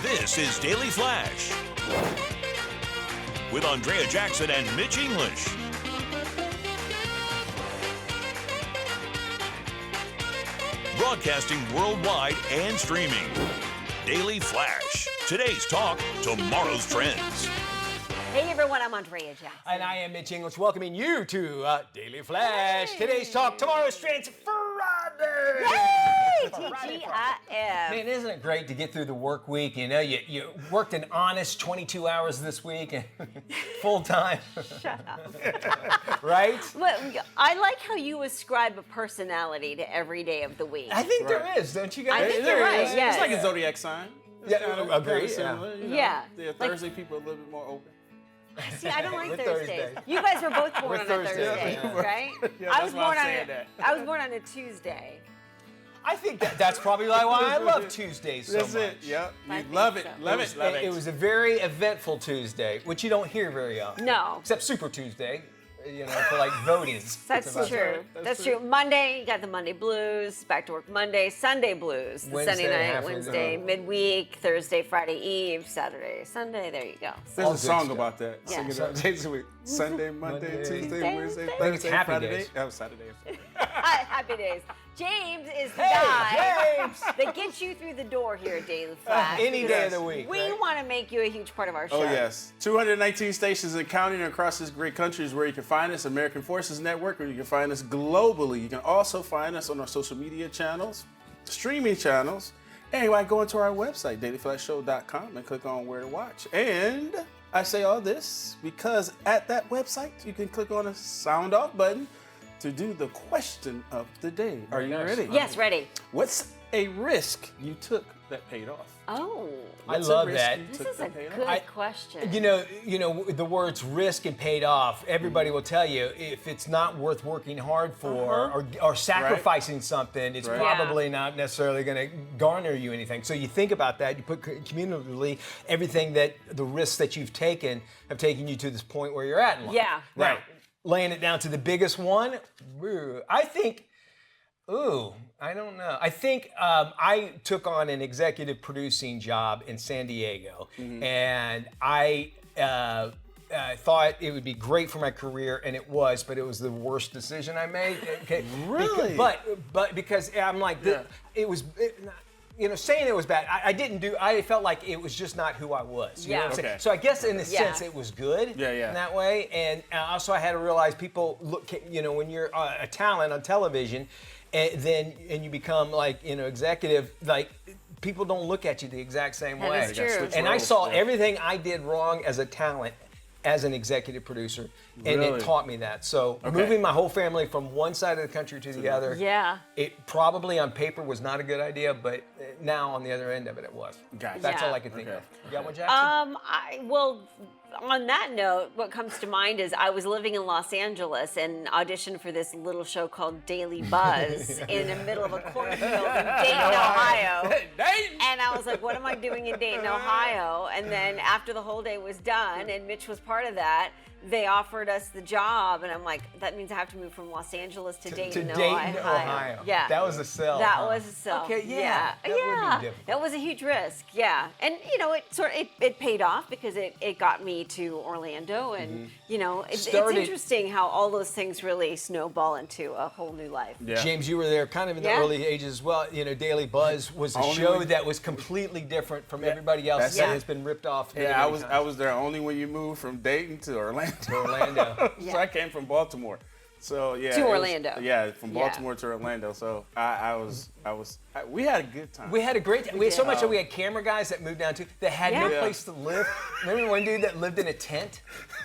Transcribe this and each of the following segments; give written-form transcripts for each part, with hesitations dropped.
This is Daily Flash with Andrea Jackson and Mitch English. Broadcasting worldwide and streaming. Daily Flash. Today's talk, tomorrow's trends. Hey everyone, I'm Andrea Jackson. And I am Mitch English, welcoming you to Daily Flash. Hey. Today's talk, tomorrow's trends, Friday. Yay! TGIF. Man, isn't it great to get through the work week? You know, you worked an honest 22 hours this week, and full time. Shut up. Right? But I like how you ascribe a personality to every day of the week. I think there is, don't you guys? I think you're right, It's yes. like a zodiac sign. Yeah, agree, Similar, you know? Yeah. Thursday people are a little bit more open. See, I don't like With Thursdays. Thursday. You guys were both born With on a Thursday, Thursday, yeah. right? Yeah, I that's was why born I'm on saying that. I was born on a Tuesday. I think that's probably why I love Tuesdays so That's much. it. Yep. I You think love it. so. Love it. Love it. It was a very eventful Tuesday, which you don't hear very often. No. Except Super Tuesday, you know, for like voting. That's about true. right. That's true. Monday, you got the Monday blues. Back to work Monday. Sunday blues. The Wednesday, Sunday night, half of Wednesday, the- midweek, Thursday, Friday Eve, Saturday, Sunday. There you go. There's all a good song stuff. about that. Yeah. Sing it out days a week. Sunday, Monday, Monday, Tuesday, Tuesday, Wednesday, Thursday. Thursday, Happy Friday. days. Oh, Saturday. Happy days. James is the Hey, guy James! that gets you through the door here at Daily Flash. Any day of the week. We right? want to make you a huge part of our show. Oh, yes. 219 stations and counting across this great country is where you can find us. American Forces Network, where you can find us globally. You can also find us on our social media channels, streaming channels. Anyway, go into our website, dailyflashshow.com, and click on where to watch. And I say all this because at that website, you can click on a sound off button to do the question of the day. Are you Nice. ready? Yes, ready. What's a risk you took that paid off? Oh, I What's love a risk that. you this took is a that paid off? good question. You know, the words risk and paid off, everybody will tell you if it's not worth working hard for or sacrificing something, it's Right. probably not necessarily going to garner you anything. So you think about that, you put cumulatively everything that the risks that you've taken have taken you to this point where you're at in life. Yeah. Now, Right. laying it down to the biggest one, I think, I don't know. I think I took on an executive producing job in San Diego, and I thought it would be great for my career, and it was, but it was the worst decision I made. Okay. Really? But because I'm like, saying it was bad, I felt like it was just not who I was. You know what I'm saying? Okay. So I guess in a Yeah. sense it was good Yeah. in that way. And also I had to realize people look, when you're a talent on television, and you become like, executive, like people don't look at you the exact same That way. is true. And I roles, saw yeah. everything I did wrong as a talent as an executive producer, and Really? it taught me that. So moving my whole family from one side of the country to the other, Yeah. it probably on paper was not a good idea, but now on the other end of it, it was. Gotcha. That's Yeah. all I could think Okay. of. You got one, Jackson? Well, on that note, what comes to mind is I was living in Los Angeles and auditioned for this little show called Daily Buzz in the middle of a cornfield in Dayton, Ohio. Dayton! And I was like, what am I doing in Dayton, Ohio? And then after the whole day was done and Mitch was part of that, they offered us the job. And I'm like, that means I have to move from Los Angeles to Dayton, Ohio. Yeah. That was a sell. That huh? was a sell. Okay, yeah. That would be difficult. That was a huge risk. Yeah, and it paid off because it got me to Orlando, and it's Started- interesting how all those things really snowball into a whole new life. Yeah. James, you were there kind of in the Yeah. early ages as well. Daily Buzz was a Only show when- that was completely different from everybody else That's that it. has been ripped off. many, Yeah, I many was times. there only when you moved from Dayton to Orlando. Orlando. So I came from Baltimore. So yeah. To it was- Orlando. Yeah, from Yeah. Baltimore to Orlando. So we had a good time. We had a great time. We had so did. much that we had camera guys that moved down too that had no Yeah. place to live. Remember one dude that lived in a tent?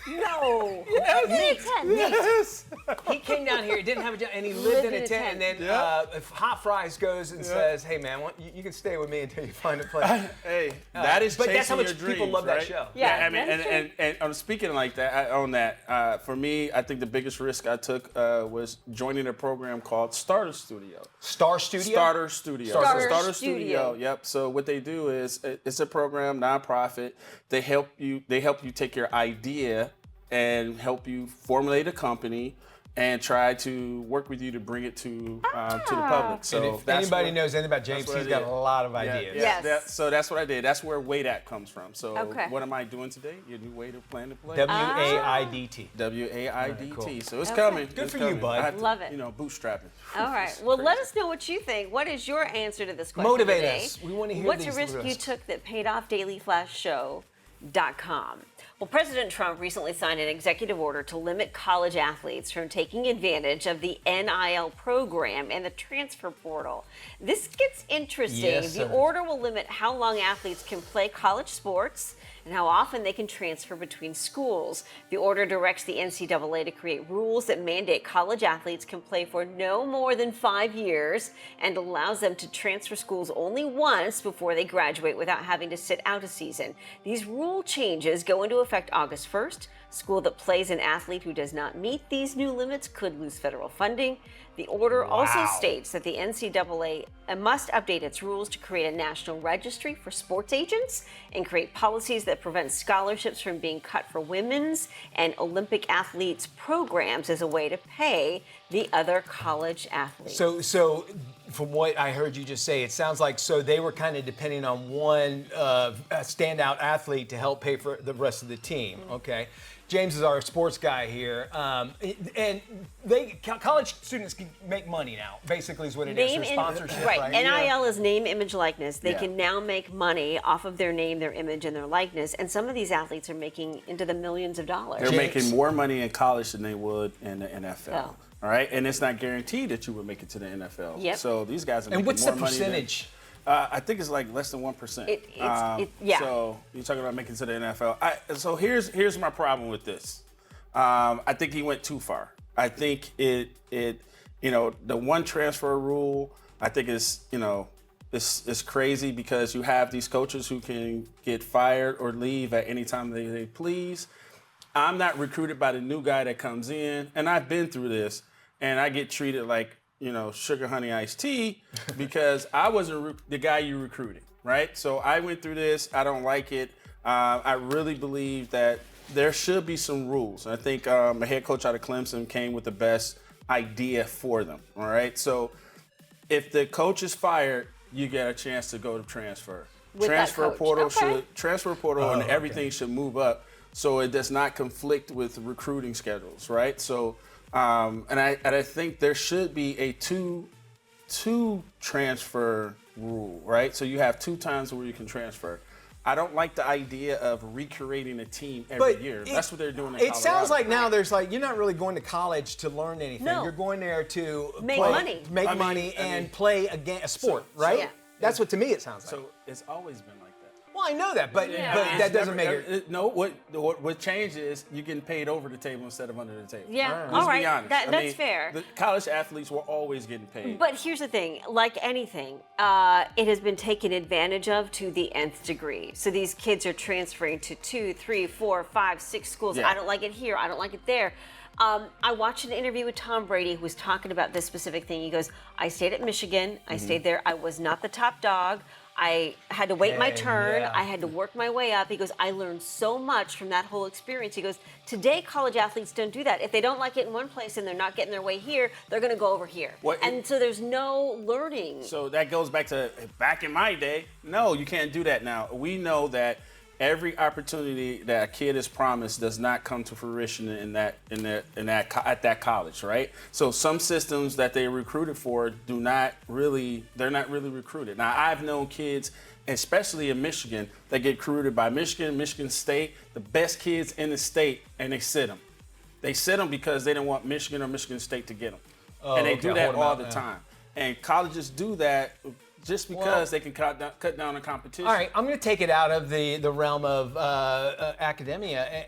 No. Nate. Yes. He came down here, he didn't have a job, and he lived in a tent. And then Yeah. if Hot Fries goes and says, "Hey man, you can stay with me until you find a place." Hey, that is but that's how chasing much your people dreams, love that right? show. Yeah, I mean, that's and I'm speaking like that on that. For me, I think the biggest risk I took was joining a program called Starter Studio. Star Studio. Starter Studio. Starter Studio. Studio. Yep. So what they do is it's a program, nonprofit. They help you take your idea and help you formulate a company and try to work with you to bring it to the public. So And if anybody knows anything about James, he's got a lot of ideas. Yes. So that's what I did. That's where WAIDAT comes from. So Okay. what am I doing today? Your new way to plan to play. WAIDT. WAIDT. Cool. So it's coming. Good It's for you, coming. bud. I have to, Love it. Bootstrapping. All right. Well, let us know what you think. What is your answer to this question Motivate today? us. We want to hear What's these a risk you risks. took that paid off? DailyFlashShow.com. Well, President Trump recently signed an executive order to limit college athletes from taking advantage of the NIL program and the transfer portal. This gets interesting. Yes, The sir. order will limit how long athletes can play college sports and how often they can transfer between schools. The order directs the NCAA to create rules that mandate college athletes can play for no more than 5 years and allows them to transfer schools only once before they graduate without having to sit out a season. These rule changes go into effect August 1st. School that plays an athlete who does not meet these new limits could lose federal funding. The order also states that the NCAA must update its rules to create a national registry for sports agents and create policies that prevent scholarships from being cut for women's and Olympic athletes programs as a way to pay the other college athletes. So from what I heard you just say, it sounds like they were kind of depending on one standout athlete to help pay for the rest of the team. Okay. James is our sports guy here, and college students can make money now. Basically, is what it is. Through sponsorship, right? right? NIL is name, image, likeness. They Yeah. can now make money off of their name, their image, and their likeness. And some of these athletes are making into the millions of dollars. They're James. making more money in college than they would in the NFL. Oh. All right, and it's not guaranteed that you would make it to the NFL. Yep. So these guys are And making what's more the money percentage? I think it's like less than 1%. Yeah. So you're talking about making it to the NFL. So here's my problem with this. I think he went too far. I think the one transfer rule, I think it's crazy because you have these coaches who can get fired or leave at any time they please. I'm not recruited by the new guy that comes in, and I've been through this, and I get treated like, sugar, honey, iced tea because I wasn't the guy you recruited, right? So I went through this. I don't like it. I really believe that there should be some rules. I think a head coach out of Clemson came with the best idea for them, all right? So if the coach is fired, you get a chance to go to transfer. With Transfer that coach. portal Okay. and everything should move up so it does not conflict with recruiting schedules, right? So and I think there should be a two transfer rule, right? So you have 2 times where you can transfer. I don't like the idea of recreating a team every year. That's what they're doing in It Colorado. sounds like now you're not really going to college to learn anything. No. You're going there to Make play, money. make I mean- money, I and mean- play a sport, right? Yeah. That's what to me it sounds like. So it's always been like that. Well, I know that, but Yeah. but that It's doesn't never- make it. No, what changed is you're getting paid over the table instead of under the table. Yeah, Let's all right. be honest. That's fair. The college athletes were always getting paid. But here's the thing, like anything, it has been taken advantage of to the nth degree. So these kids are transferring to 2, 3, 4, 5, 6 schools. Yeah. I don't like it here, I don't like it there. I watched an interview with Tom Brady who was talking about this specific thing. He goes, I stayed at Michigan. I stayed there. I was not the top dog. I had to wait my Hey, turn. yeah. I had to work my way up. He goes, I learned so much from that whole experience. He goes, today college athletes don't do that. If they don't like it in one place and they're not getting their way here, they're going to go over here. And so there's no learning. So that goes back to back in my day. No, you can't do that now. We know that every opportunity that a kid is promised does not come to fruition at that college, right? So some systems that they recruited for they're not really recruited. Now I've known kids, especially in Michigan, that get recruited by Michigan State, the best kids in the state, and they sit them. They sit them because they didn't want Michigan or Michigan State to get them. And they do that Hold 'em all out, the man. time. And colleges do that just because they can cut down on competition. All right, I'm going to take it out of the realm of academia.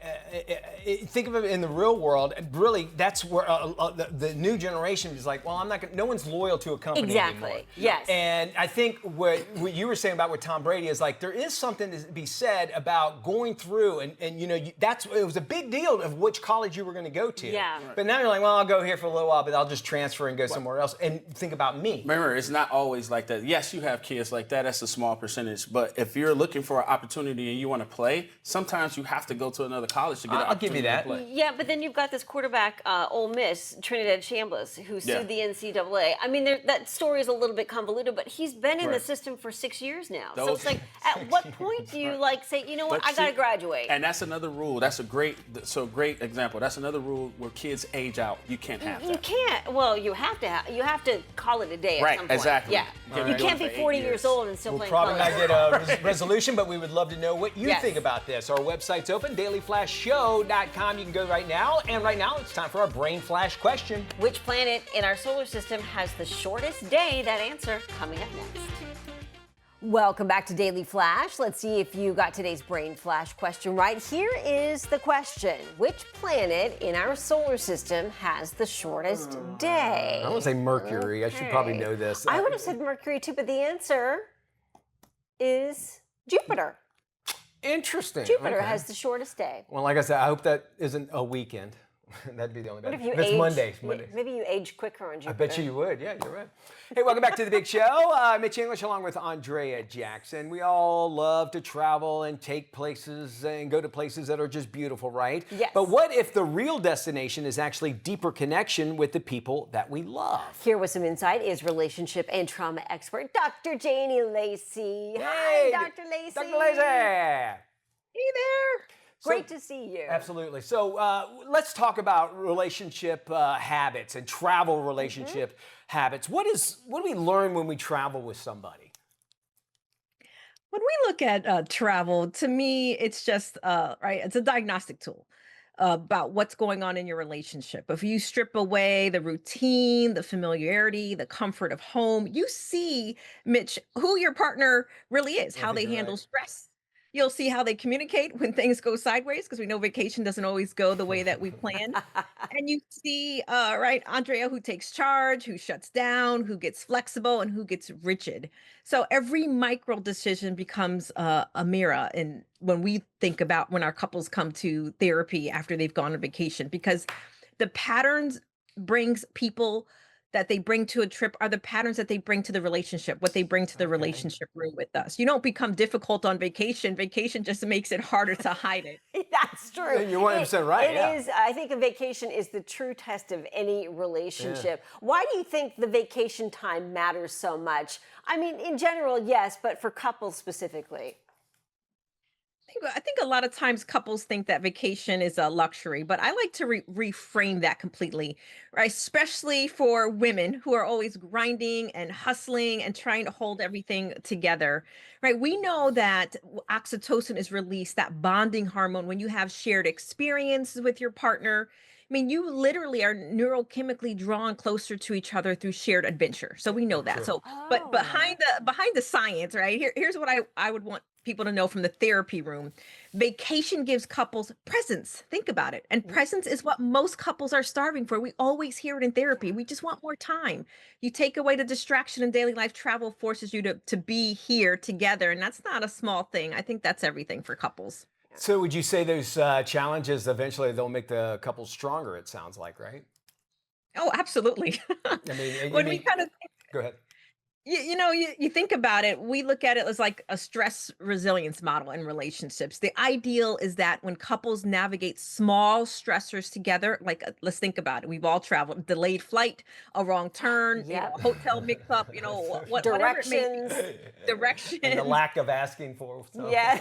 Think of it in the real world. And really, that's where the new generation is like, well, I'm not going. No one's loyal to a company Exactly. anymore. Yes. And I think what you were saying about with Tom Brady is like there is something to be said about going through and it was a big deal of which college you were going to go to. Yeah. Right. But now you're like, well, I'll go here for a little while, but I'll just transfer and go somewhere else and think about me. Remember, it's not always like that. Yes, yes, you have kids like that. That's a small percentage. But if you're looking for an opportunity and you want to play, sometimes you have to go to another college to get an I'll give you opportunity that. to play. Yeah, but then you've got this quarterback, Ole Miss, Trinidad Chambliss, who sued Yeah. the NCAA. I mean, that story is a little bit convoluted, but he's been in the Right. system for 6 years now. So Those- it's like, at what point do you like say, you know what, But I got to see, graduate? And that's another rule. That's a great example. That's another rule where kids age out. You can't have You that. can't. Well, you have to call it a day at Right, some point. exactly. Yeah. You can't You be doing can't it be for 40 8 years years. old and still We'll playing probably college. not get a resolution, but we would love to know what you Yes. think about this. Our website's open, dailyflashshow.com. You can go right now. And right now, it's time for our Brain Flash question. Which planet in our solar system has the shortest day? That answer coming up next. Welcome back to Daily Flash. Let's see if you got today's Brain Flash question right. Here is the question. Which planet in our solar system has the shortest day? I want to say Mercury. I should probably know this. I would have said Mercury too, but the answer is Jupiter. Interesting. Jupiter Okay. has the shortest day. Well, like I said, I hope that isn't a weekend. That'd be the only What bad. if you If it's age? Monday. Maybe you age quicker on I Jupiter. bet you would. Yeah, you're right. Hey, welcome back to the big show. Mitch English along with Andrea Jackson. We all love to travel and take places and go to places that are just beautiful, right? Yes. But what if the real destination is actually deeper connection with the people that we love? Here with some insight is relationship and trauma expert, Dr. Janie Lacy. Hey, Hi, Dr. Lacy. Dr. Lacy. Hey there. Great So- to see you. Absolutely. So let's talk about relationship habits and travel relationship habits. What do we learn when we travel with somebody? When we look at travel, to me, it's just right. It's a diagnostic tool about what's going on in your relationship. If you strip away the routine, the familiarity, the comfort of home, you see, Mitch, who your partner really is, how think they you're handle right. stress. You'll see how they communicate when things go sideways, because we know vacation doesn't always go the way that we planned. And you see, right, Andrea, who takes charge, who shuts down, who gets flexible, and who gets rigid. So every micro decision becomes a mirror. And when we think about when our couples come to therapy after they've gone on vacation, because the patterns brings people that they bring to a trip are the patterns that they bring to the relationship, what they bring to the relationship room with us. You don't become difficult on vacation. Vacation just makes it harder to hide it. That's true. You're 100% right, It yeah. is. I think a vacation is the true test of any relationship. Why do you think the vacation time matters so much? I mean, in general, yes, but for couples specifically. I think a lot of times couples think that vacation is a luxury, but I like to reframe that completely, right? Especially for women who are always grinding and hustling and trying to hold everything together, right? We know that oxytocin is released, that bonding hormone, when you have shared experiences with your partner. I mean, you literally are neurochemically drawn closer to each other through shared adventure. So we know that. So, but behind the science, right? Here's what I would want people to know from the therapy room. Vacation gives couples presence. Think about it. And presence is what most couples are starving for. We always hear it in therapy. We just want more time. You take away the distraction in daily life, travel forces you to be here together. And that's not a small thing. I think that's everything for couples. So would you say those challenges eventually they'll make the couple stronger? It sounds like, right? Oh, absolutely. I mean, When we kind of go ahead. you think about it, we look at it as like a stress resilience model in relationships. The ideal is that when couples navigate small stressors together, like let's think about it. We've all traveled, delayed flight, a wrong turn, Yep. hotel mix up, whatever it may be. Directions. Direction. And the lack of asking for stuff. Yeah.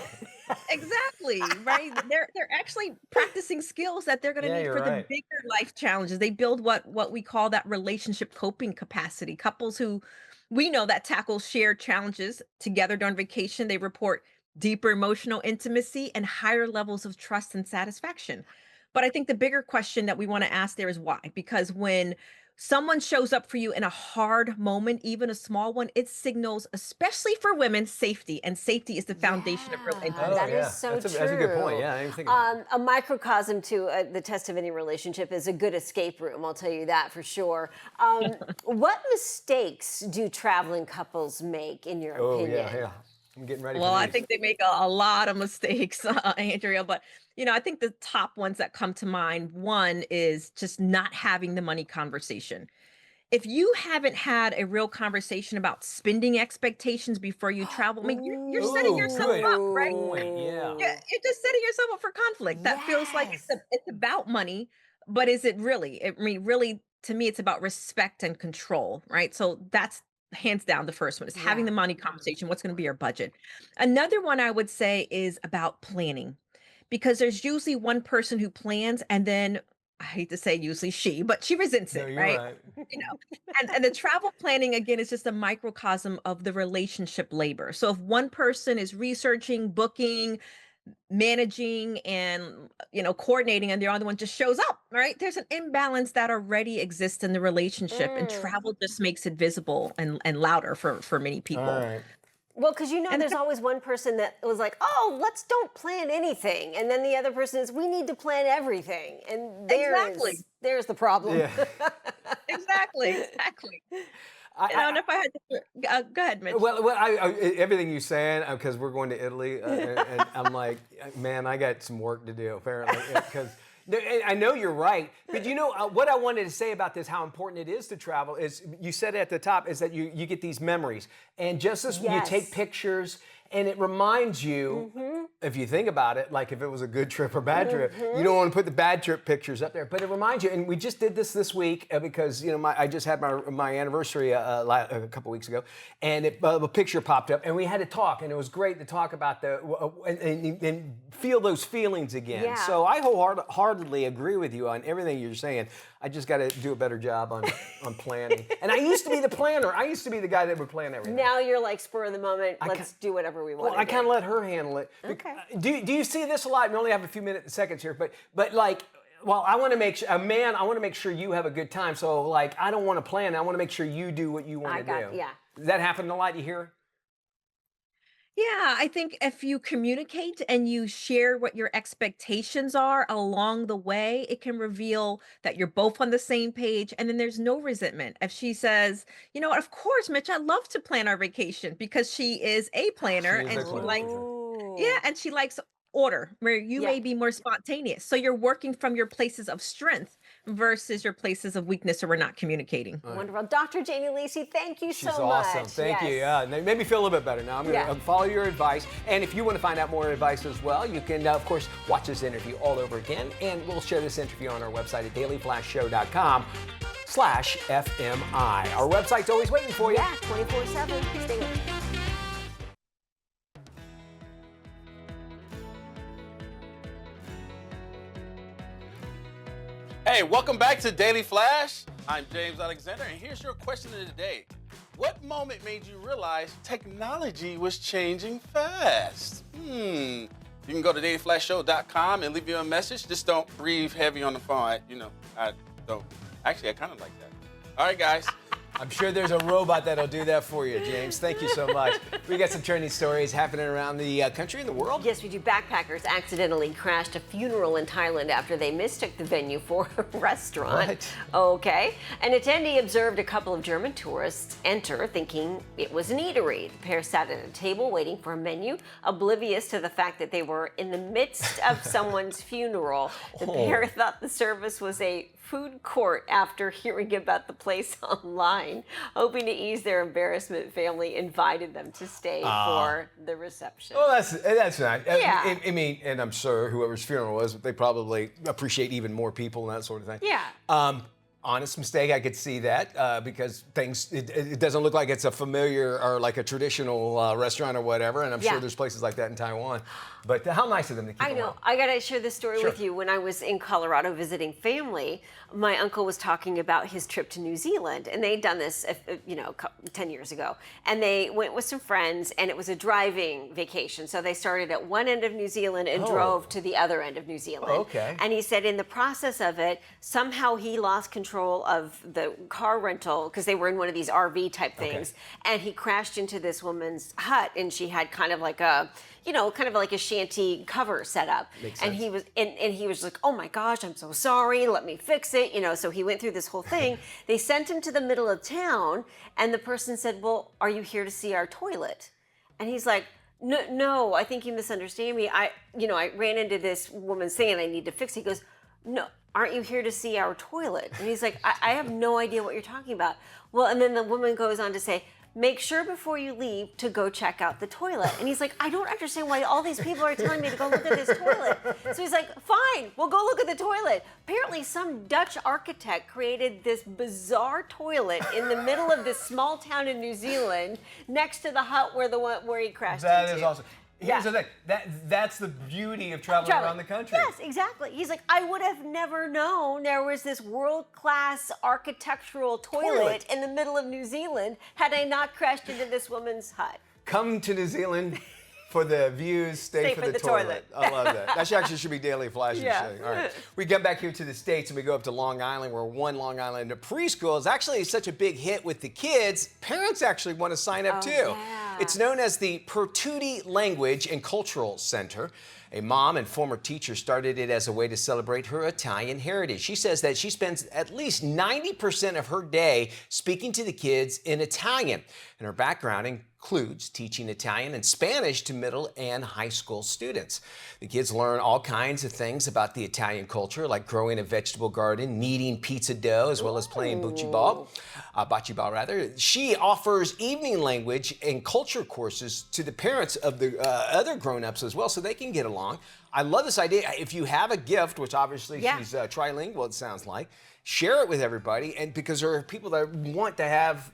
Exactly, right? They're actually practicing skills that they're going to Yeah, need you're for the right. bigger life challenges. They build what we call that relationship coping capacity. Couples who we know that tackle shared challenges together during vacation, they report deeper emotional intimacy and higher levels of trust and satisfaction. But I think the bigger question that we want to ask there is why? Because when someone shows up for you in a hard moment, even a small one, it signals, especially for women, safety. And safety is the foundation of real Yeah, intimacy. that is yeah. so That's true. a good point. Yeah, I didn't think about A microcosm to the test of any relationship is a good escape room. I'll tell you that for sure. What mistakes do traveling couples make, in your Oh, opinion? yeah. I'm getting ready Well, for I these. think they make a lot of mistakes, Andrea. But I think the top ones that come to mind, one is just not having the money conversation. if you haven't had a real conversation about spending expectations before you travel, I mean, you're setting Ooh, yourself good up, right? point. Yeah. You're just setting yourself up for conflict. That feels like Yes. it's about money, but is it really? I mean, really, to me, it's about respect and control, right? So that's hands down the first one is having Yeah. the money conversation. What's going to be your budget? Another one I would say is about planning, because there's usually one person who plans, and then I hate to say usually she, but she resents No, it, you're right? right. You know, and the travel planning again is just a microcosm of the relationship labor. So if one person is researching, booking, managing, and coordinating, and the other one just shows up, right? There's an imbalance that already exists in the relationship, and Mm. travel just makes it visible and louder for many All people. right. Well, because And there's always one person that was like, "Oh, let's don't plan anything," and then the other person is, "We need to plan everything," and exactly, there's the problem. Yeah. exactly. And if I had to, go ahead, Mitch. Well, everything you saying because we're going to Italy, and I'm like, man, I got some work to do apparently because. I know you're right, but what I wanted to say about this, how important it is to travel, is you said at the top, is that you get these memories, and just as you Yes. take pictures, and it reminds you, if you think about it, like if it was a good trip or bad trip, you don't want to put the bad trip pictures up there, but it reminds you. And we just did this week because I just had my anniversary a couple weeks ago, and a picture popped up, and we had to talk, and it was great to talk about and feel those feelings again. Yeah. So I wholeheartedly agree with you on everything you're saying. I just got to do a better job on planning. And I used to be the planner. I used to be the guy that would plan everything. Now you're like spur of the moment. Let's do whatever we want. Well, I kind of let her handle it. Okay. Do you see this a lot? We only have a few seconds here, but like, well, I want to make sure I want to make sure you have a good time. So like, I don't want to plan. I want to make sure you do what you want to do. Yeah. Does that happen a lot? You hear? Yeah, I think if you communicate and you share what your expectations are along the way, it can reveal that you're both on the same page, and then there's no resentment. If she says, "You know what, of course, Mitch, I love to plan our vacation," because she is a planner She is and a she planner. likes, Ooh. yeah, and she likes order, where you Yeah. may be more spontaneous. So you're working from your places of strength versus your places of weakness, or we're not communicating. Wonderful. Dr. Janie Lacy, thank you She's so much. awesome. Thank you. Yes. Yeah, and they made me feel a little bit better now. I'm going to Yeah. follow your advice. And if you want to find out more advice as well, you can, of course, watch this interview all over again. And we'll share this interview on our website at dailyflashshow.com/FMI. Our website's always waiting for you. Yeah, 24/7. Stay with us. Hey, welcome back to Daily Flash. I'm James Alexander, and here's your question of the day. What moment made you realize technology was changing fast? You can go to dailyflashshow.com and leave you a message. Just don't breathe heavy on the phone. I don't. Actually, I kind of like that. All right, guys. I'm sure there's a robot that'll do that for you, James. Thank you so much. We got some trending stories happening around the country and the world. Yes, we do. Backpackers accidentally crashed a funeral in Thailand after they mistook the venue for a restaurant. What? Okay. An attendee observed a couple of German tourists enter thinking it was an eatery. The pair sat at a table waiting for a menu, oblivious to the fact that they were in the midst of someone's funeral. The pair thought the service was a food court after hearing about the place online. Hoping to ease their embarrassment, family invited them to stay for the reception. Well, that's nice. Yeah. I mean, and I'm sure whoever's funeral was, they probably appreciate even more people and that sort of thing. Yeah. Honest mistake, I could see that because it doesn't look like it's a familiar or like a traditional restaurant or whatever, and I'm Yeah. sure there's places like that in Taiwan. But how nice of them to keep I them know. on. I got to share this story Sure. with you. When I was in Colorado visiting family, my uncle was talking about his trip to New Zealand, and they'd done this, 10 years ago. And they went with some friends, and it was a driving vacation. So they started at one end of New Zealand and drove to the other end of New Zealand. Oh, okay. And he said in the process of it, somehow he lost control of the car rental because they were in one of these RV type things, and he crashed into this woman's hut, and she had kind of like a shanty cover set up. Makes and sense. he was and he was like, "Oh my gosh, I'm so sorry. Let me fix it." So he went through this whole thing. They sent him to the middle of town, and the person said, "Well, are you here to see our toilet?" And he's like, "No, I think you misunderstand me. I ran into this woman's thing and I need to fix it." He goes, "No, aren't you here to see our toilet? And he's like, I have no idea what you're talking about. Well, and then the woman goes on to say, make sure before you leave to go check out the toilet. And he's like, I don't understand why all these people are telling me to go look at this toilet. So he's like, fine, we'll go look at the toilet. Apparently some Dutch architect created this bizarre toilet in the middle of this small town in New Zealand next to the hut where he crashed into. That is awesome. Here's the thing. That's the beauty of traveling around the country. Yes, exactly. He's like, I would have never known there was this world-class architectural toilet in the middle of New Zealand had I not crashed into this woman's hut. Come to New Zealand for the views, stay for the toilet. I love that. That actually should be Daily Flash's thing. All right. We come back here to the States and we go up to Long Island, where one Long Island preschool is actually such a big hit with the kids. Parents actually want to sign up too. Yeah. It's known as the Pertuti Language and Cultural Center. A mom and former teacher started it as a way to celebrate her Italian heritage. She says that she spends at least 90% of her day speaking to the kids in Italian. And her background includes teaching Italian and Spanish to middle and high school students. The kids learn all kinds of things about the Italian culture, like growing a vegetable garden, kneading pizza dough, as well as playing bocce ball. She offers evening language and culture courses to the parents of the other grown-ups as well, so they can get along. I love this idea. If you have a gift, which obviously she's trilingual, it sounds like, share it with everybody, and because there are people that want to have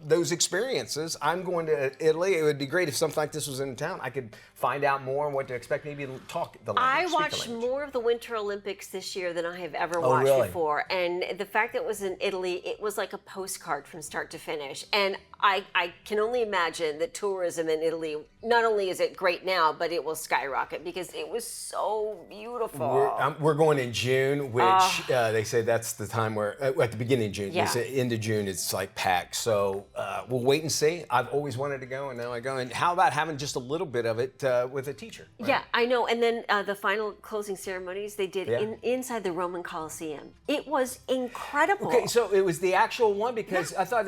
those experiences. I'm going to Italy. It would be great if something like this was in town. I could find out more on what to expect, maybe talk the language. I watched more of the Winter Olympics this year than I have ever Oh, watched really? before. And the fact that it was in Italy, it was like a postcard from start to finish. And I can only imagine that tourism in Italy, not only is it great now, but it will skyrocket because it was so beautiful. We're going in June, which they say that's the time where, at the beginning of June, Yeah. they say end of June, it's like packed. So we'll wait and see. I've always wanted to go, and now I go. And how about having just a little bit of it with a teacher? Right? Yeah, I know. And then the final closing ceremonies they did Yeah. inside the Roman Colosseum. It was incredible. Okay, so it was the actual one because I thought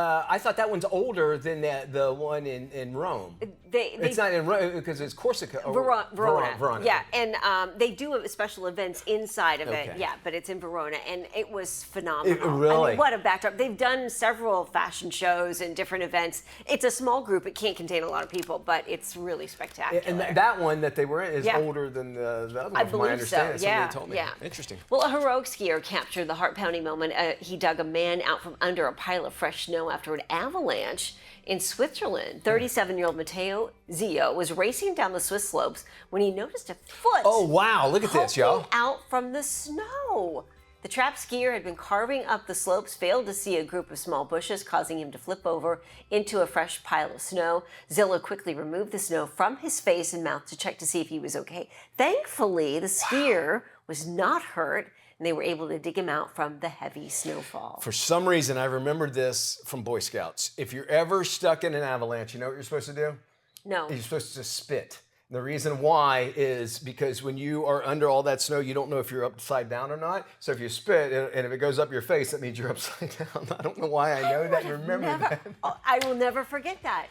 I thought that one's older than the one in Rome. It's not in Rome because it's Corsica. Verona. Yeah, and they do special events inside of it. Okay. Yeah, but it's in Verona, and it was phenomenal. Really? I mean, what a backdrop. They've done several fashion shows and different events. It's a small group. It can't contain a lot of people, but it's really spectacular. And that one that they were in is Yeah. older than the other one, I from my believe understanding. so. Yeah, Somebody told me. yeah. Interesting. Well, a heroic skier captured the heart-pounding moment. He dug a man out from under a pile of fresh snow after an avalanche in Switzerland. 37-year-old Matteo Zio was racing down the Swiss slopes when he noticed a foot. Oh, wow. Look at this, y'all. poking out from the snow. The trapped skier had been carving up the slopes, failed to see a group of small bushes, causing him to flip over into a fresh pile of snow. Zillow quickly removed the snow from his face and mouth to check to see if he was okay. Thankfully, the skier was not hurt, and they were able to dig him out from the heavy snowfall. For some reason, I remembered this from Boy Scouts. If you're ever stuck in an avalanche, you know what you're supposed to do? No. You're supposed to spit. The reason why is because when you are under all that snow, you don't know if you're upside down or not. So if you spit and if it goes up your face, that means you're upside down. I don't know why I know that and remember that. I will never forget that.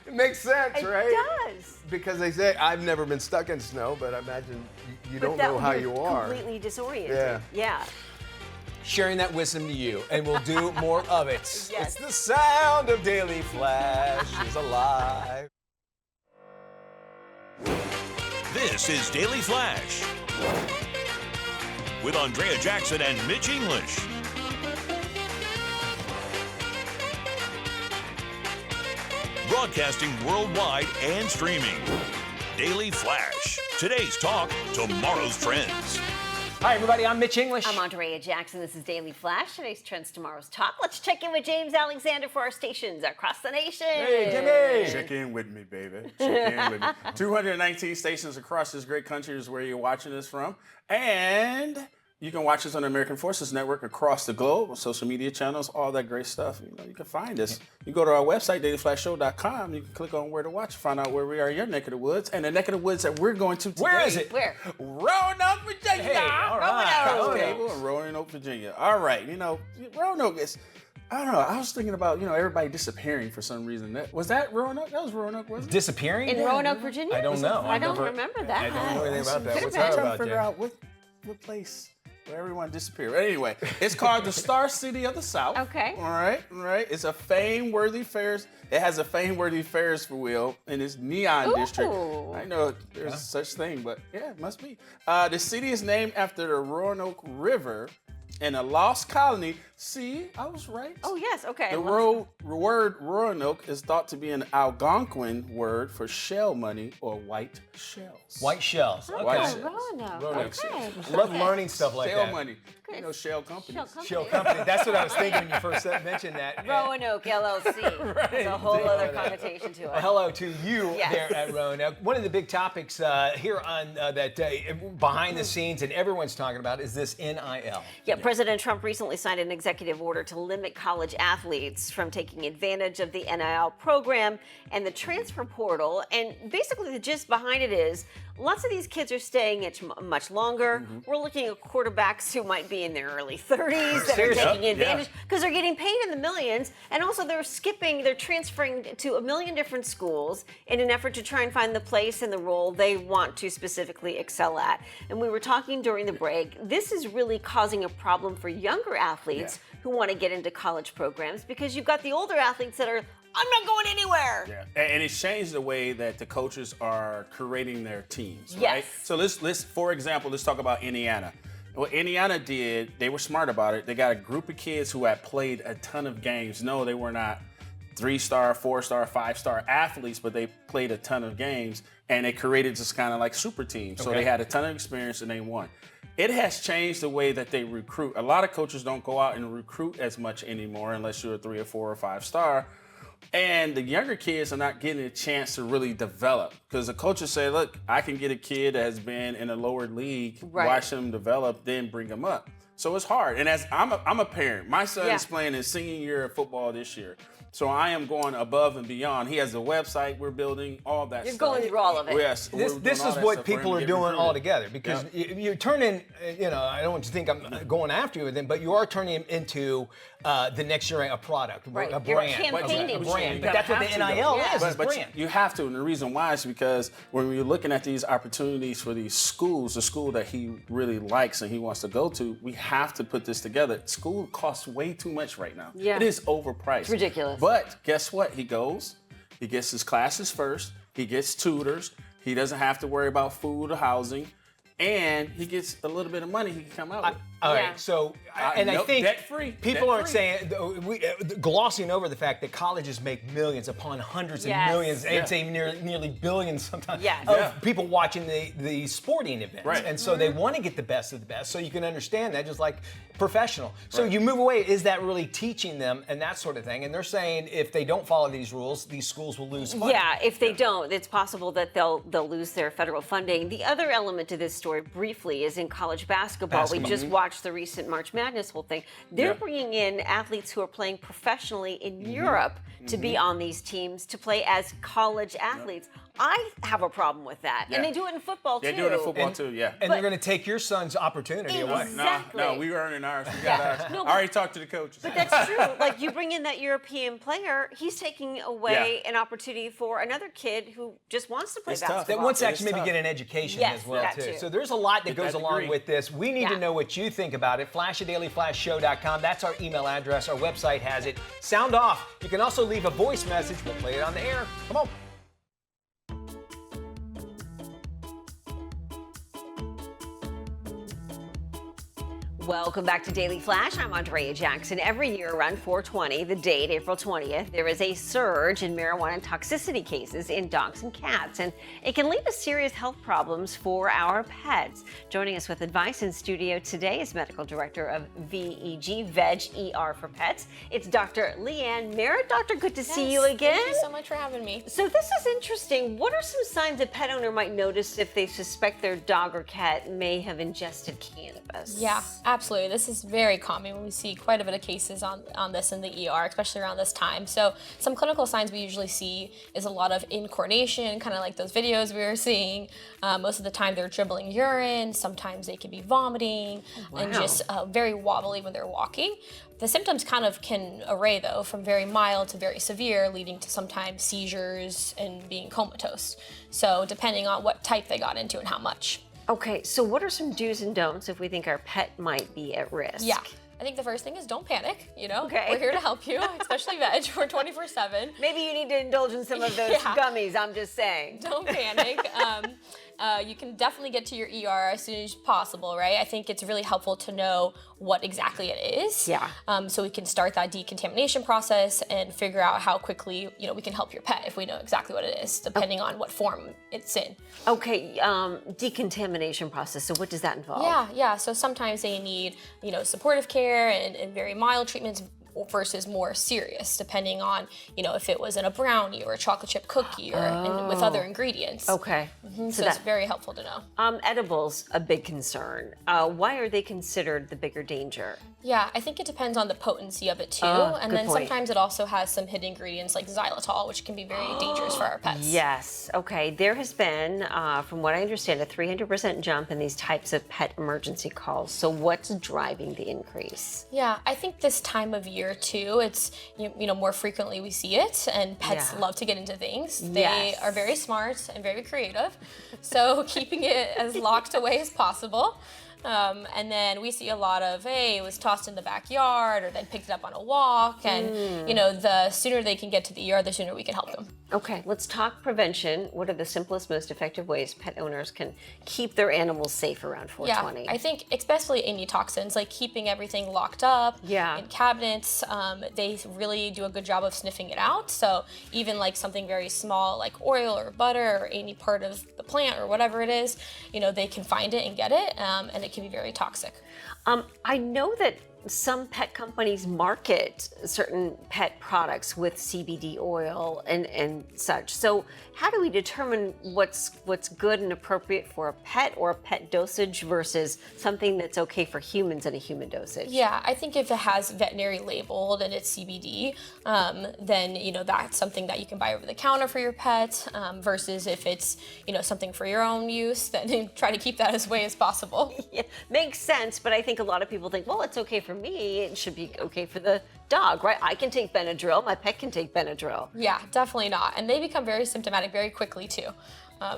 It makes sense, right? It does. Because they say, I've never been stuck in snow, but I imagine you don't That know would how be you are. Completely disoriented. Yeah. Yeah. Sharing that wisdom to you, and we'll do more of it. Yes. It's the sound of Daily Flash is alive. This is Daily Flash with Andrea Jackson and Mitch English. Broadcasting worldwide and streaming. Daily Flash. Today's talk, tomorrow's trends. Hi, everybody. I'm Mitch English. I'm Andrea Jackson. This is Daily Flash. Today's trends, tomorrow's talk. Let's check in with James Alexander for our stations across the nation. Hey, Jimmy. Check in with me, baby. Check in with me. 219 stations across this great country is where you're watching us from. And you can watch us on the American Forces Network across the globe, on social media channels, all that great stuff. You know, you can find us. You go to our website, dailyflashshow.com. You can click on where to watch, find out where we are in your neck of the woods. And the neck of the woods that we're going to today. Where is it? Where? Roanoke, Virginia. Hey, all right. Cox Cable in Roanoke, Virginia. All right, you know, Roanoke is, I don't know, I was thinking about, you know, everybody disappearing for some reason. Was that Roanoke? That was Roanoke, wasn't it? Disappearing? In Virginia? I don't know. I don't remember that. I don't know anything about that. What's I'm that trying to about, figure Jay? out what place. Everyone disappeared. But anyway, it's called the Star City of the South. Okay. All right. It's a fame-worthy Ferris. It has a fame-worthy Ferris wheel in its neon district. I know there's such thing, but yeah, it must be. The city is named after the Roanoke River and a lost colony. See, I was right. Oh, yes. Okay. The word Roanoke is thought to be an Algonquin word for shell money or white shells. White shells. Okay. White shells. Roanoke. Roanoke Okay. Love learning stuff like Shell that. money. You know, shell companies. Shell company. That's what I was thinking when you first mentioned that. Roanoke LLC. There's a whole other connotation to it. Well, hello to you Yes. there at Roanoke. One of the big topics here on that behind the scenes and everyone's talking about is this NIL. Yeah, President Trump recently signed an executive order to limit college athletes from taking advantage of the NIL program and the transfer portal. And basically the gist behind it is lots of these kids are staying at much longer. We're looking at quarterbacks who might be in their early 30s that are taking advantage because they're getting paid in the millions. And also they're transferring to a million different schools in an effort to try and find the place and the role they want to specifically excel at. And we were talking during the break, this is really causing a problem for younger athletes who want to get into college programs because you've got the older athletes that are, I'm not going anywhere. Yeah, and it's changed the way that the coaches are creating their teams, right? Yes. So let's for example, let's talk about Indiana. What Indiana did, they were smart about it. They got a group of kids who had played a ton of games. No, they were not 3-star, 4-star, 5-star athletes, but they played a ton of games, and they created just kind of like super teams. So they had a ton of experience, and they won. It has changed the way that they recruit. A lot of coaches don't go out and recruit as much anymore unless you're a 3 or 4 or 5-star. And the younger kids are not getting a chance to really develop because the coaches say, look, I can get a kid that has been in a lower league, watch them develop, then bring them up. So it's hard. And as I'm a parent, my son is playing his senior year of football this year. So I am going above and beyond. He has a website we're building, all that You're stuff. going through all of it. Yes. This is what people are doing all together because you're turning, I don't want you to think I'm going after you with them, but you are turning him into the next year a product, a brand. You're campaigning a brand. him. But that's what the NIL is, is But brand. you have to, and the reason why is because when we're looking at these opportunities for these schools, the school that he really likes and he wants to go to, we have to put this together. School costs way too much right now. Yeah. It is overpriced. It's ridiculous. But guess what? He goes, he gets his classes first, he gets tutors, he doesn't have to worry about food or housing, and he gets a little bit of money he can come out with. All right, so, and I think debt-free. people aren't saying, glossing over the fact that colleges make millions upon hundreds of millions, I'd say nearly billions sometimes, of people watching the sporting events. Right. And so they want to get the best of the best, so you can understand that, just like professional. So you move away, is that really teaching them and that sort of thing? And they're saying if they don't follow these rules, these schools will lose funding. Yeah, if they don't, it's possible that they'll lose their federal funding. The other element to this story, briefly, is in college basketball. We just watched the recent March Madness whole thing. They're bringing in athletes who are playing professionally in Europe to be on these teams to play as college athletes. I have a problem with that. And they do it in football too. They do it in football too, And they're going to take your son's opportunity away. Exactly. No, we were earning ours. We got ours. I already talked to the coaches. But that's true. Like, you bring in that European player, he's taking away an opportunity for another kid who just wants to play basketball. That wants to actually It's maybe tough. get an education Yes, as well that too. too. So there's a lot that Get goes that along degree. with this. We need to know what you think about it. FlashADailyFlashShow.com. That's our email address. Our website has it. Sound off. You can also leave a voice message. We'll play it on the air. Come on. Welcome back to Daily Flash. I'm Andrea Jackson. Every year around 4/20, the date, April 20th, there is a surge in marijuana toxicity cases in dogs and cats, and it can lead to serious health problems for our pets. Joining us with advice in studio today is Medical Director of VEG, VEG for Pets. It's Dr. Leanne Merritt. Doctor, good to see you again. Thank you so much for having me. So this is interesting. What are some signs a pet owner might notice if they suspect their dog or cat may have ingested cannabis? Yeah, absolutely. This is very common. We see quite a bit of cases on this in the ER, especially around this time. So some clinical signs we usually see is a lot of incoordination, kind of like those videos we were seeing. Most of the time they're dribbling urine. Sometimes they can be vomiting and just very wobbly when they're walking. The symptoms kind of can array though from very mild to very severe, leading to sometimes seizures and being comatose. So depending on what type they got into and how much. Okay, so what are some do's and don'ts if we think our pet might be at risk? Yeah. I think the first thing is don't panic, Okay. We're here to help you, especially veg. We're 24/7. Maybe you need to indulge in some of those Yeah. gummies, I'm just saying. Don't panic. You can definitely get to your ER as soon as possible, right? I think it's really helpful to know what exactly it is. Yeah. So we can start that decontamination process and figure out how quickly, we can help your pet if we know exactly what it is, depending on what form it's in. Okay, decontamination process, so what does that involve? Yeah. So sometimes they need, supportive care and very mild treatments versus more serious, depending on, if it was in a brownie or a chocolate chip cookie or and with other ingredients. Okay. So it's very helpful to know. Edibles, a big concern. Why are they considered the bigger danger? Yeah, I think it depends on the potency of it too. And good then point. sometimes it also has some hidden ingredients like xylitol, which can be very dangerous for our pets. Yes. Okay. There has been, from what I understand, a 300% jump in these types of pet emergency calls. So what's driving the increase? Yeah, I think this time of year too, it's, more frequently we see it, and pets Yeah. love to get into things. They Yes. are very smart and very creative. So keeping it as locked away as possible. And then we see a lot of, hey, it was tossed in the backyard or then picked it up on a walk. And, the sooner they can get to the ER, the sooner we can help them. Okay, let's talk prevention. What are the simplest, most effective ways pet owners can keep their animals safe around 420? Yeah, I think especially amatoxins, like keeping everything locked up in cabinets, they really do a good job of sniffing it out. So even like something very small like oil or butter or any part of the plant or whatever it is, they can find it and get it, and it can be very toxic. I know that some pet companies market certain pet products with CBD oil and such. So how do we determine what's good and appropriate for a pet or a pet dosage versus something that's okay for humans and a human dosage? Yeah, I think if it has veterinary labeled and it's CBD, then that's something that you can buy over the counter for your pet. Versus if it's something for your own use, then try to keep that as way as possible. Yeah, makes sense, but I think a lot of people think, well, it's okay for me, it should be okay for the dog, right? I can take Benadryl, my pet can take Benadryl. Yeah, definitely not. And they become very symptomatic very quickly too.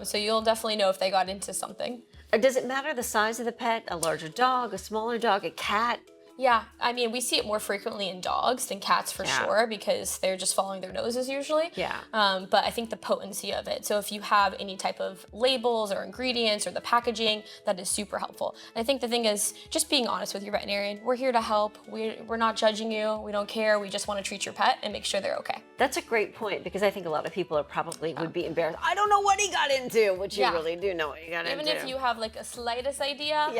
So you'll definitely know if they got into something. Does it matter the size of the pet? A larger dog, a smaller dog, a cat? Yeah, I mean, we see it more frequently in dogs than cats for sure, because they're just following their noses usually. Yeah. But I think the potency of it. So if you have any type of labels or ingredients or the packaging, that is super helpful. And I think the thing is just being honest with your veterinarian. We're here to help. We're not judging you. We don't care. We just want to treat your pet and make sure they're okay. That's a great point, because I think a lot of people would be embarrassed. I don't know what he got into, which you really do know what he got into. Even if you have like a slightest idea,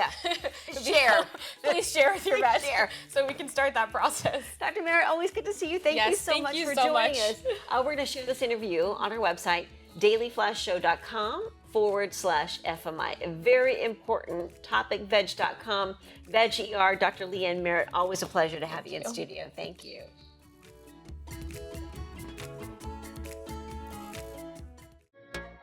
share. Please share with your vet so we can start that process. Dr. Merritt, always good to see you. Thank you so much for joining us. We're going to share this interview on our website, dailyflashshow.com/FMI. A very important topic, veg.com, VegER. Dr. Leanne Merritt, always a pleasure to have you in studio. Thank you.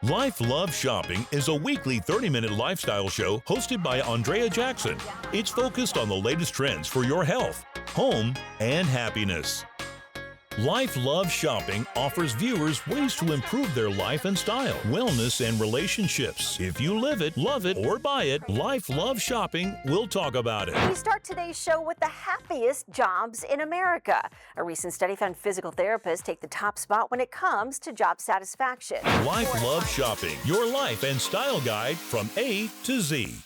Life Love Shopping is a weekly 30-minute lifestyle show hosted by Andrea Jackson. It's focused on the latest trends for your health, home, and happiness. Life Love Shopping offers viewers ways to improve their life and style, wellness, and relationships. If you live it, love it, or buy it, Life Love Shopping will talk about it. We start today's show with the happiest jobs in America. A recent study found physical therapists take the top spot when it comes to job satisfaction. Life Love Shopping, your life and style guide from A to Z.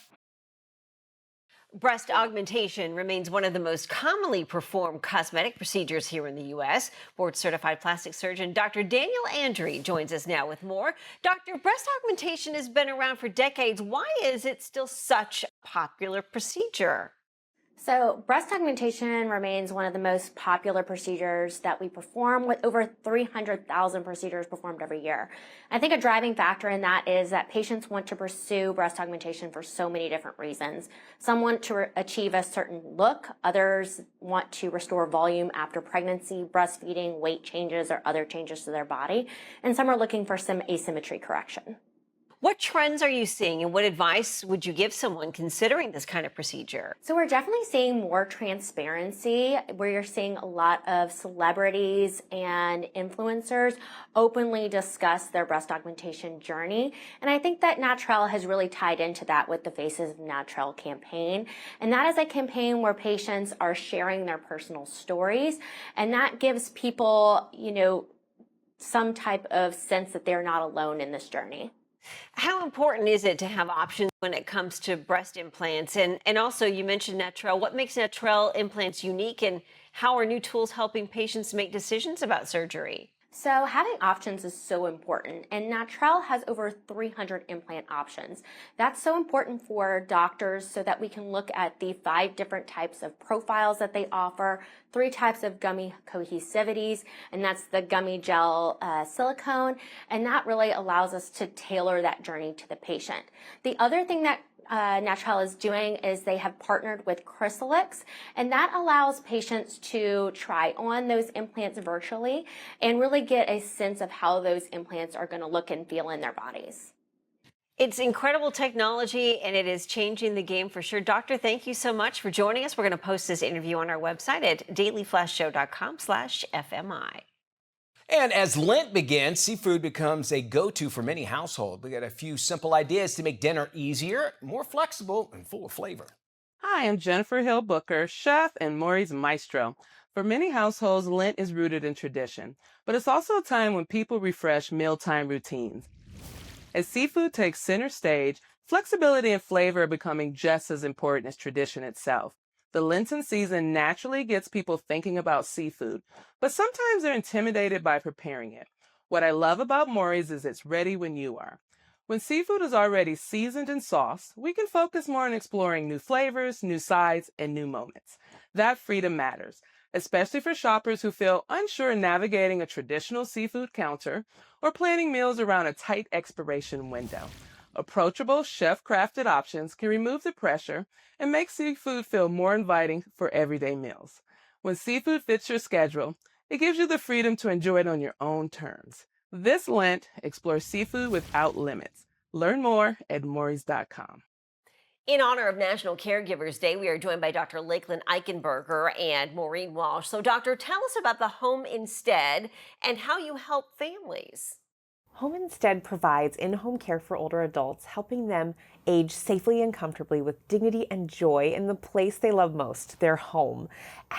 Breast augmentation remains one of the most commonly performed cosmetic procedures here in the U.S. Board-certified plastic surgeon Dr. Daniel Andry joins us now with more. Doctor, breast augmentation has been around for decades. Why is it still such a popular procedure? So breast augmentation remains one of the most popular procedures that we perform, with over 300,000 procedures performed every year. I think a driving factor in that is that patients want to pursue breast augmentation for so many different reasons. Some want to achieve a certain look, others want to restore volume after pregnancy, breastfeeding, weight changes, or other changes to their body, and some are looking for some asymmetry correction. What trends are you seeing, and what advice would you give someone considering this kind of procedure? So we're definitely seeing more transparency, where you're seeing a lot of celebrities and influencers openly discuss their breast augmentation journey. And I think that Natrelle has really tied into that with the Faces of Natrelle campaign. And that is a campaign where patients are sharing their personal stories. And that gives people, some type of sense that they're not alone in this journey. How important is it to have options when it comes to breast implants? And also, you mentioned Natrelle. What makes Natrelle implants unique, and how are new tools helping patients make decisions about surgery? So having options is so important, and Natrelle has over 300 implant options. That's so important for doctors so that we can look at the 5 different types of profiles that they offer, 3 types of gummy cohesivities, and that's the gummy gel silicone, and that really allows us to tailor that journey to the patient. The other thing that Natrelle is doing is they have partnered with Chrysalix, and that allows patients to try on those implants virtually and really get a sense of how those implants are going to look and feel in their bodies. It's incredible technology, and it is changing the game for sure. Doctor, thank you so much for joining us. We're going to post this interview on our website at dailyflashshow.com/FMI. And as Lent begins, seafood becomes a go-to for many households. We got a few simple ideas to make dinner easier, more flexible, and full of flavor. Hi, I'm Jennifer Hill Booker, chef and Maury's maestro. For many households, Lent is rooted in tradition, but it's also a time when people refresh mealtime routines. As seafood takes center stage, flexibility and flavor are becoming just as important as tradition itself. The Lenten season naturally gets people thinking about seafood, but sometimes they're intimidated by preparing it. What I love about Maury's is it's ready when you are. When seafood is already seasoned and sauced, we can focus more on exploring new flavors, new sides, and new moments. That freedom matters, especially for shoppers who feel unsure navigating a traditional seafood counter or planning meals around a tight expiration window. Approachable, chef-crafted options can remove the pressure and make seafood feel more inviting for everyday meals. When seafood fits your schedule, it gives you the freedom to enjoy it on your own terms. This Lent, explore seafood without limits. Learn more at Maury's.com. In honor of National Caregivers Day, we are joined by Dr. Lakeland Eichenberger and Maureen Walsh. So, doctor, tell us about the Home Instead and how you help families. Home Instead provides in-home care for older adults, helping them age safely and comfortably with dignity and joy in the place they love most, their home.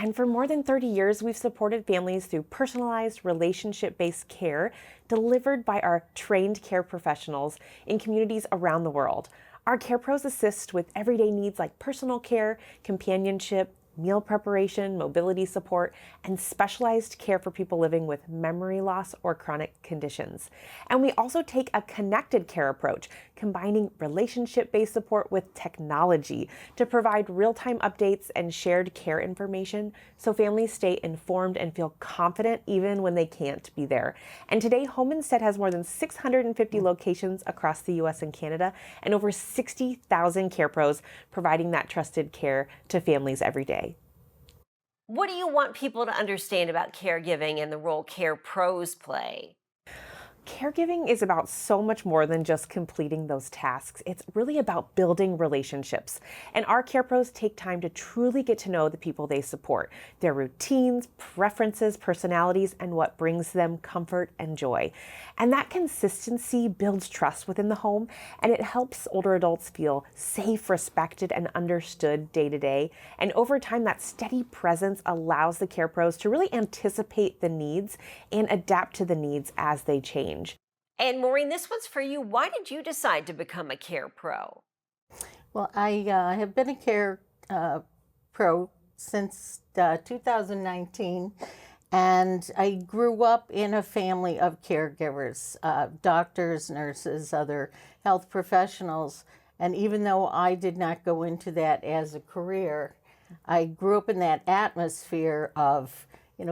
And for more than 30 years, we've supported families through personalized, relationship-based care delivered by our trained care professionals in communities around the world. Our care pros assist with everyday needs like personal care, companionship, meal preparation, mobility support, and specialized care for people living with memory loss or chronic conditions. And we also take a connected care approach, combining relationship-based support with technology to provide real-time updates and shared care information so families stay informed and feel confident even when they can't be there. And today, Home Instead has more than 650 locations across the U.S. and Canada, and over 60,000 care pros providing that trusted care to families every day. What do you want people to understand about caregiving and the role care pros play? Caregiving is about so much more than just completing those tasks. It's really about building relationships. And our care pros take time to truly get to know the people they support, their routines, preferences, personalities, and what brings them comfort and joy. And that consistency builds trust within the home, and it helps older adults feel safe, respected, and understood day to day. And over time, that steady presence allows the care pros to really anticipate the needs and adapt to the needs as they change. And Maureen, this one's for you. Why did you decide to become a care pro? Well, I have been a care pro since 2019, and I grew up in a family of caregivers, doctors, nurses, other health professionals. And even though I did not go into that as a career, I grew up in that atmosphere of,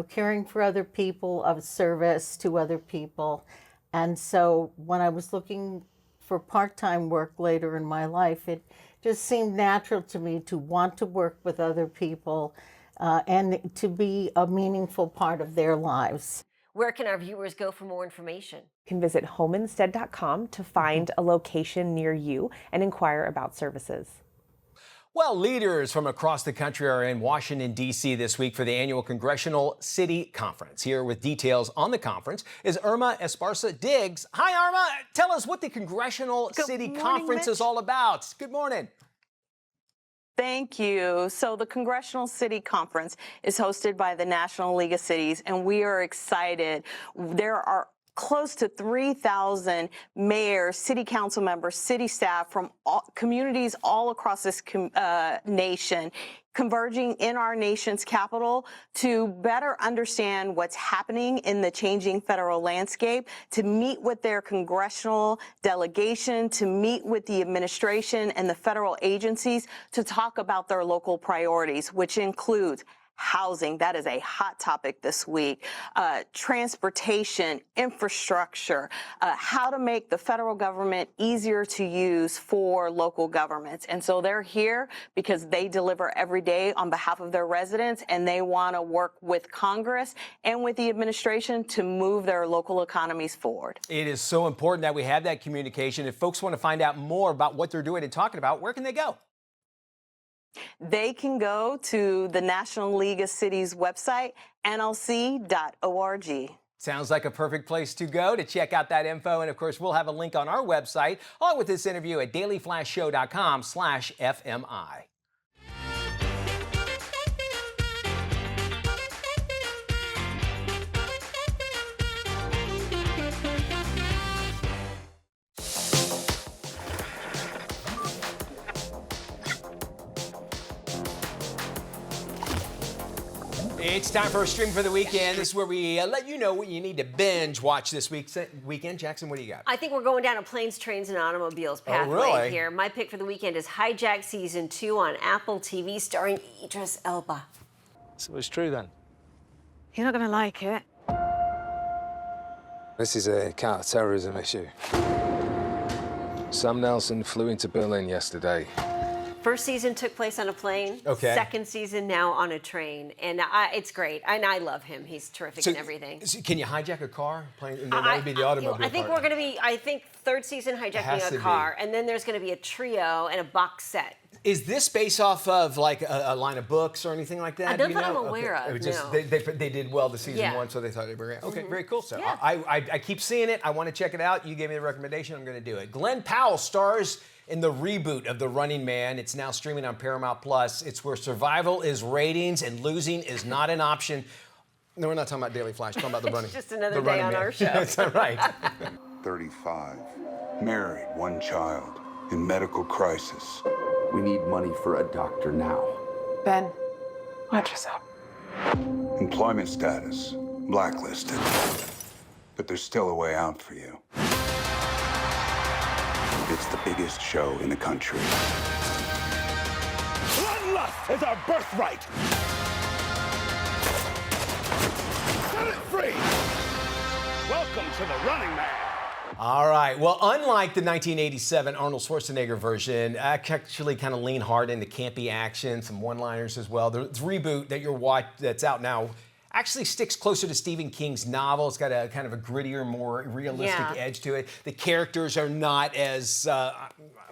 caring for other people, of service to other people. And so when I was looking for part-time work later in my life, it just seemed natural to me to want to work with other people and to be a meaningful part of their lives. Where can our viewers go for more information? You can visit homeinstead.com to find a location near you and inquire about services. Well, leaders from across the country are in Washington, D.C. this week for the annual Congressional City Conference. Here with details on the conference is Irma Esparza-Diggs. Hi, Irma. Tell us what the Congressional City Conference is all about. Good morning. Thank you. So the Congressional City Conference is hosted by the National League of Cities, and we are excited. There are close to 3,000 mayors, city council members, city staff from communities all across this nation converging in our nation's capital to better understand what's happening in the changing federal landscape, to meet with their congressional delegation, to meet with the administration and the federal agencies to talk about their local priorities, which includes housing, that is a hot topic this week, transportation, infrastructure, how to make the federal government easier to use for local governments. And so they're here because they deliver every day on behalf of their residents, and they want to work with Congress and with the administration to move their local economies forward. It is so important that we have that communication. If folks want to find out more about what they're doing and talking about, where can they go? They can go to the National League of Cities website, nlc.org. Sounds like a perfect place to go to check out that info. And of course, we'll have a link on our website, along with this interview at dailyflashshow.com/FMI. It's time for a stream for the weekend. This is where we let you know what you need to binge watch this weekend. Jackson, what do you got? I think we're going down a planes, trains, and automobiles pathway really? here. My pick for the weekend is Hijack Season 2 on Apple TV, starring Idris Elba. So it's true then? You're not going to like it. This is a counter-terrorism issue. Sam Nelson flew into Berlin yesterday. First season took place on a plane. Okay. Second season now on a train, and it's great. And I love him. He's terrific in everything. Can you hijack a car? That would be the automobile I think part. we're going to be. I think third season hijacking a car, and then there's going to be a trio and a box set. Is this based off of like a line of books or anything like that? Not that I'm aware of. It was just, no. they did well the season one, so they thought they were great. Okay, very cool. So I keep seeing it. I want to check it out. You gave me the recommendation. I'm going to do it. Glenn Powell stars in the reboot of The Running Man. It's now streaming on Paramount Plus. It's where survival is ratings and losing is not an option. No, we're not talking about Daily Flash. We're talking about The Running Man. It's just another day on our show. That's right. 35, married, one child, in medical crisis. We need money for a doctor now. Ben, watch yourself. Employment status, blacklisted. But there's still a way out for you. It's the biggest show in the country. Bloodlust is our birthright. Set it free. Welcome to The Running Man. All right. Well, unlike the 1987 Arnold Schwarzenegger version, I actually kind of lean hard into campy action, some one-liners as well. The reboot that you're watching that's out now actually sticks closer to Stephen King's novel. It's got a kind of a grittier, more realistic edge to it. The characters are not as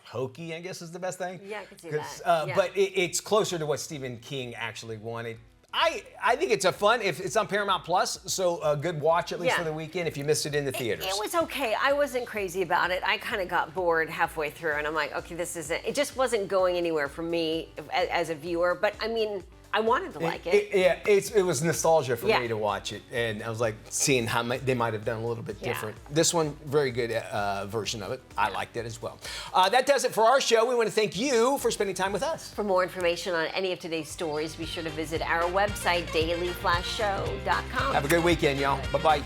hokey, I guess is the best thing. Yeah, I can see that. But it's closer to what Stephen King actually wanted. I think it's a fun, if it's on Paramount Plus, so a good watch at least for the weekend if you missed it in the theaters. It was okay. I wasn't crazy about it. I kind of got bored halfway through, and I'm like, okay, this isn't, it just wasn't going anywhere for me as a viewer. But I mean, I wanted to like it. It was nostalgia for me to watch it, and I was like seeing how they might have done a little bit different. This one, very good version of it. I liked it as well. That does it for our show. We want to thank you for spending time with us. For more information on any of today's stories, be sure to visit our website, dailyflashshow.com. Have a good weekend, y'all. Bye-bye.